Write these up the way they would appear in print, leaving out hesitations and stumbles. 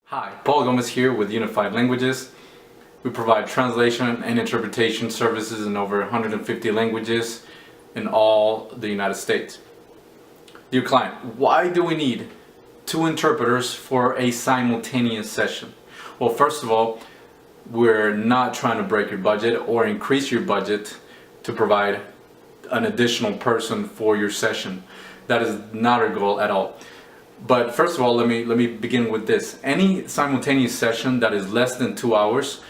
Hi, Paul Gomez here with Unified Languages. We provide translation and interpretation services in over 150 languages in all the United States. Dear client, why do we need 2 interpreters for a simultaneous session? Well, first of all, we're not trying to break your budget or increase your budget to provide an additional person for your session. That is not our goal at all. But first of all, let me begin with this. Any simultaneous session that is less than 2 hours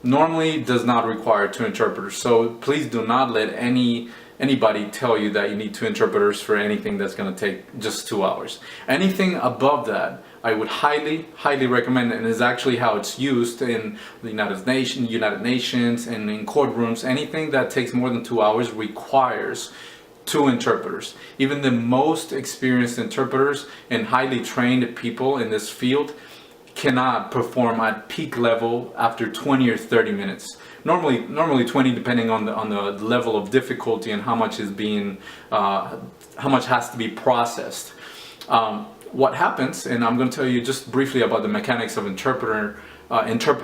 normally does not require 2 interpreters. So please do not let anybody tell you that you need 2 interpreters for anything that's going to take just 2 hours. Anything above that, I would highly recommend, and is actually how it's used in the United Nations and in courtrooms. Anything that takes more than 2 hours requires 2 interpreters. Even the most experienced interpreters and highly trained people in this field cannot perform at peak level after 20 or 30 minutes. Normally 20, depending on the level of difficulty and how much is being how much has to be processed. What happens, and I'm going to tell you just briefly about the mechanics of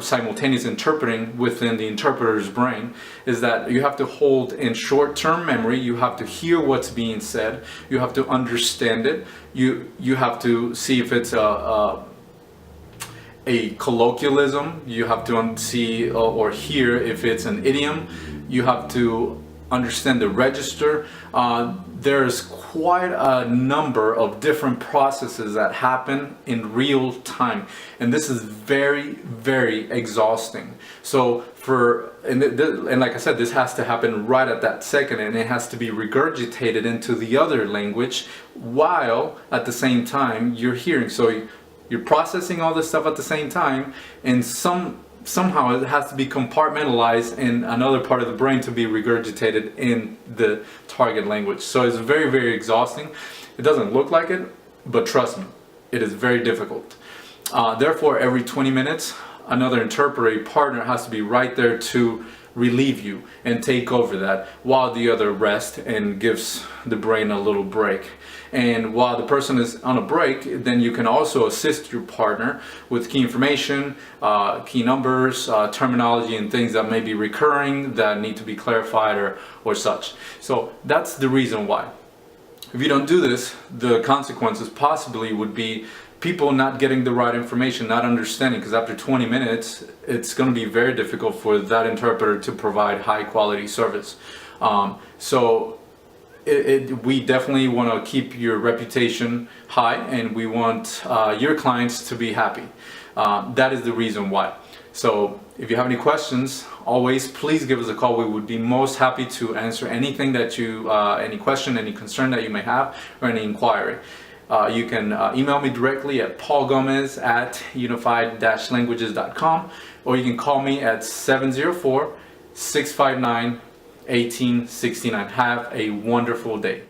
simultaneous interpreting within the interpreter's brain, is that you have to hold in short-term memory, you have to hear what's being said, you have to understand it, you have to see if it's a colloquialism, you have to see or hear if it's an idiom, you have to understand the register. There's quite a number of different processes that happen in real time, and this is very exhausting. So and like I said, this has to happen right at that second, and it has to be regurgitated into the other language while at the same time you're hearing. So you're processing all this stuff at the same time, and somehow it has to be compartmentalized in another part of the brain to be regurgitated in the target language. So it's very exhausting. It doesn't look like it, but trust me, it is very difficult. Therefore, every 20 minutes, another interpreter partner has to be right there to relieve you and take over that while the other rests and gives the brain a little break. And while the person is on a break, then you can also assist your partner with key information, key numbers, terminology, and things that may be recurring that need to be clarified or such. So that's the reason why. If you don't do this, the consequences possibly would be people not getting the right information, not understanding, because after 20 minutes, it's going to be very difficult for that interpreter to provide high quality service. We definitely want to keep your reputation high, and we want your clients to be happy. That is the reason why. So if you have any questions, always please give us a call. We would be most happy to answer anything that any question, any concern that you may have, or any inquiry. You can email me directly at paulgomez@unified-languages.com, or you can call me at 704-659-1869. Have a wonderful day.